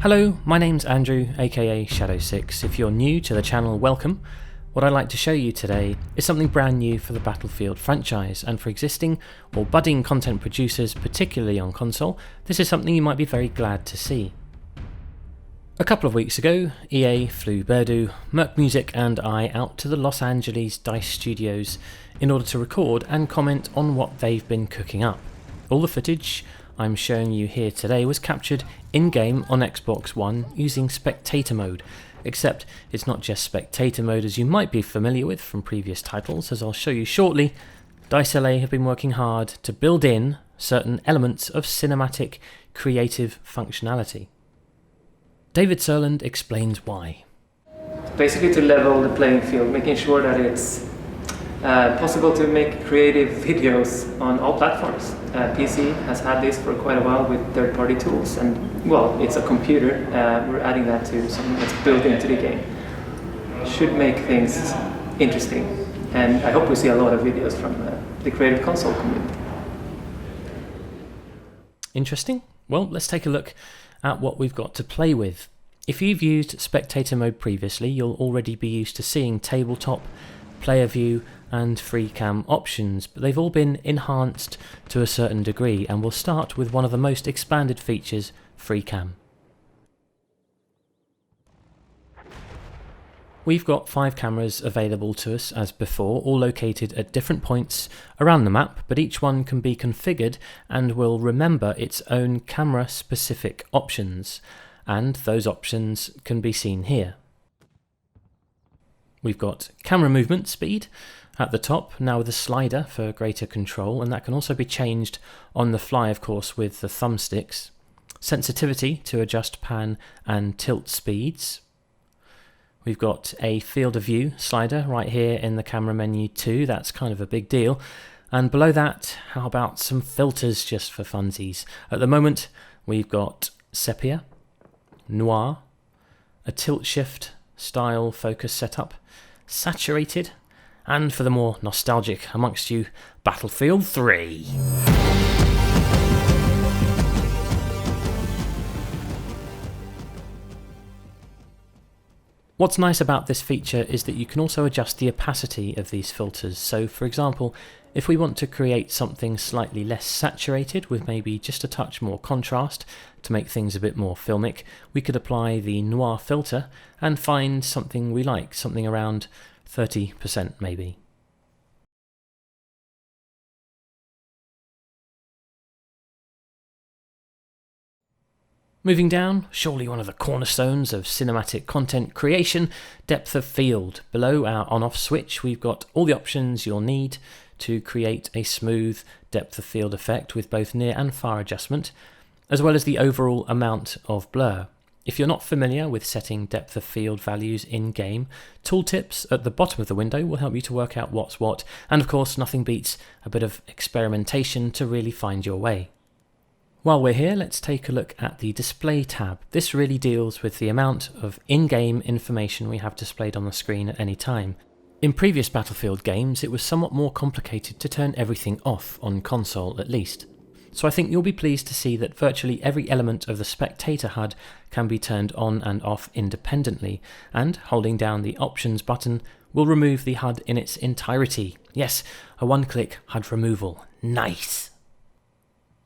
Hello, my name's Andrew, aka Shadow6. If you're new to the channel, welcome. What I'd like to show you today is something brand new for the Battlefield franchise, and for existing or budding content producers, particularly on console, this is something you might be very glad to see. A couple of weeks ago, EA flew Berdu, Merc Music and I out to the Los Angeles DICE studios in order to record and comment on what they've been cooking up. All the footage I'm showing you here today was captured in-game on Xbox One using spectator mode, except it's not just spectator mode as you might be familiar with from previous titles. As I'll show you shortly, DICE LA have been working hard to build in certain elements of cinematic creative functionality. David Serland explains why. Basically to level the playing field, making sure that it's possible to make creative videos on all platforms. PC has had this for quite a while with third-party tools, and well, it's a computer. We're adding that to something that's built into the game. Should make things interesting, and I hope we see a lot of videos from the creative console community. Interesting? Well, let's take a look at what we've got to play with. If you've used spectator mode previously, you'll already be used to seeing tabletop, player view and free cam options, but they've all been enhanced to a certain degree, and we'll start with one of the most expanded features, free cam. We've got 5 cameras available to us as before, all located at different points around the map, but each one can be configured and will remember its own camera specific options, and those options can be seen here. We've got camera movement speed at the top, now with a slider for greater control, and that can also be changed on the fly, of course, with the thumbsticks. Sensitivity to adjust pan and tilt speeds. We've got a field of view slider right here in the camera menu too, that's kind of a big deal. And below that, how about some filters just for funsies? At the moment, we've got sepia, noir, a tilt shift style focus setup, saturated, and for the more nostalgic amongst you, Battlefield 3. What's nice about this feature is that you can also adjust the opacity of these filters. So for example, if we want to create something slightly less saturated with maybe just a touch more contrast to make things a bit more filmic, we could apply the noir filter and find something we like, something around 30% maybe. Moving down, surely one of the cornerstones of cinematic content creation, depth of field. Below our on-off switch, we've got all the options you'll need to create a smooth depth of field effect with both near and far adjustment, as well as the overall amount of blur. If you're not familiar with setting depth of field values in-game, tooltips at the bottom of the window will help you to work out what's what, and of course nothing beats a bit of experimentation to really find your way. While we're here, let's take a look at the display tab. This really deals with the amount of in-game information we have displayed on the screen at any time. In previous Battlefield games, it was somewhat more complicated to turn everything off, on console at least. So I think you'll be pleased to see that virtually every element of the spectator HUD can be turned on and off independently, and holding down the options button will remove the HUD in its entirety. Yes, a one-click HUD removal. Nice!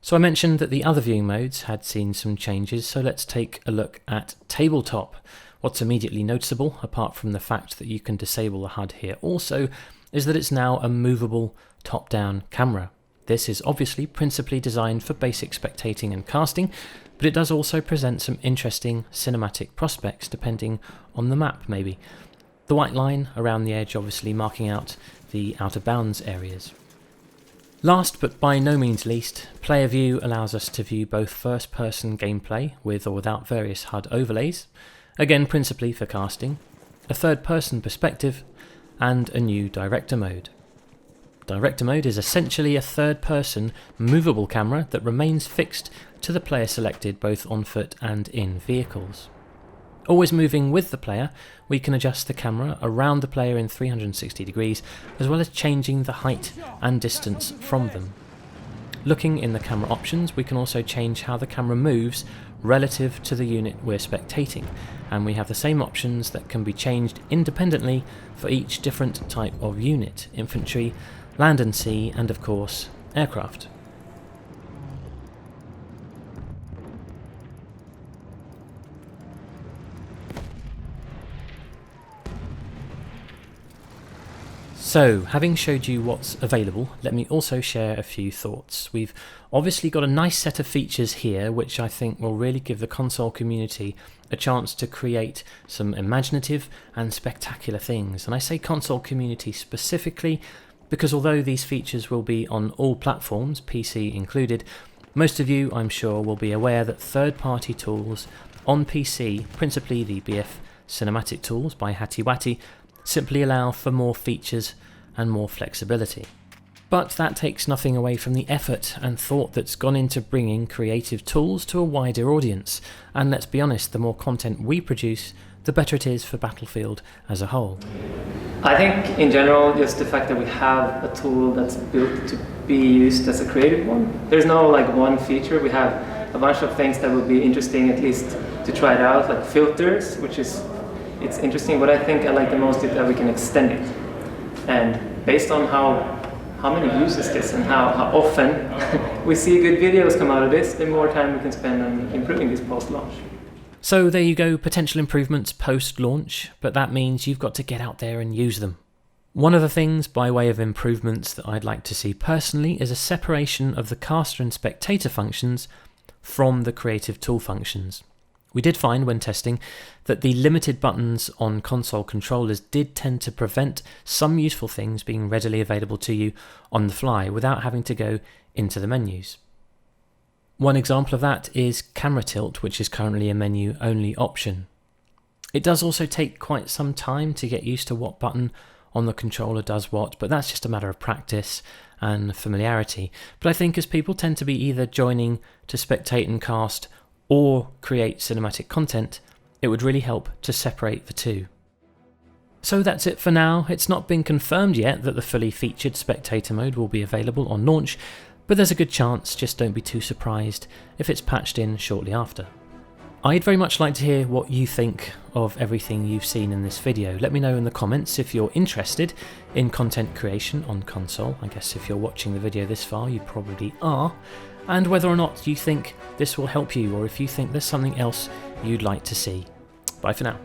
So I mentioned that the other viewing modes had seen some changes, so let's take a look at Tabletop. What's immediately noticeable, apart from the fact that you can disable the HUD here also, is that it's now a movable top-down camera. This is obviously principally designed for basic spectating and casting, but it does also present some interesting cinematic prospects depending on the map maybe. The white line around the edge obviously marking out the out of bounds areas. Last but by no means least, player view allows us to view both first-person gameplay with or without various HUD overlays, again principally for casting, a third-person perspective, and a new director mode. Director mode is essentially a third-person movable camera that remains fixed to the player selected both on foot and in vehicles. Always moving with the player, we can adjust the camera around the player in 360 degrees, as well as changing the height and distance from them. Looking in the camera options, we can also change how the camera moves relative to the unit we're spectating, and we have the same options that can be changed independently for each different type of unit: infantry, land and sea, and of course, aircraft. So, having showed you what's available, let me also share a few thoughts. We've obviously got a nice set of features here which I think will really give the console community a chance to create some imaginative and spectacular things. And I say console community specifically because although these features will be on all platforms, PC included, most of you, I'm sure, will be aware that third-party tools on PC, principally the BF Cinematic Tools by HattyWatty, simply allow for more features and more flexibility. But that takes nothing away from the effort and thought that's gone into bringing creative tools to a wider audience, and let's be honest, the more content we produce, the better it is for Battlefield as a whole. I think in general, just the fact that we have a tool that's built to be used as a creative one. There's no like one feature. We have a bunch of things that would be interesting at least to try it out, like filters, which is it's interesting. What I think I like the most is that we can extend it, and based on how many uses this and how often we see good videos come out of this, the more time we can spend on improving this post-launch. So there you go, potential improvements post-launch, but that means you've got to get out there and use them. One of the things by way of improvements that I'd like to see personally is a separation of the caster and spectator functions from the creative tool functions. We did find when testing that the limited buttons on console controllers did tend to prevent some useful things being readily available to you on the fly without having to go into the menus. One example of that is camera tilt, which is currently a menu-only option. It does also take quite some time to get used to what button on the controller does what, but that's just a matter of practice and familiarity. But I think as people tend to be either joining to spectate and cast or create cinematic content, it would really help to separate the two. So that's it for now. It's not been confirmed yet that the fully featured spectator mode will be available on launch, but there's a good chance, just don't be too surprised if it's patched in shortly after. I'd very much like to hear what you think of everything you've seen in this video. Let me know in the comments if you're interested in content creation on console. I guess if you're watching the video this far, you probably are. And whether or not you think this will help you, or if you think there's something else you'd like to see. Bye for now.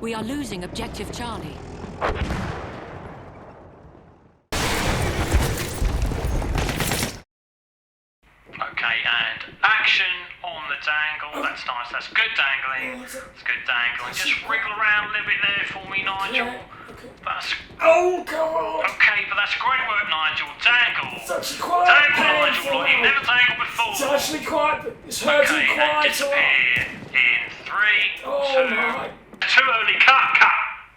We are losing objective Charlie. Okay, and action on the dangle. That's nice. That's good dangling. That's good dangling. Just wriggle around a little bit there for me, Nigel. That's Oh, come on! okay, but that's great work, Nigel. Dangle. It's actually quite Dangle, painful. Nigel. Like you've never dangled before. It's actually quite... It's hurting Okay, and quite a lot. disappear in 3, Oh, 2, my. too early. Cut, cut.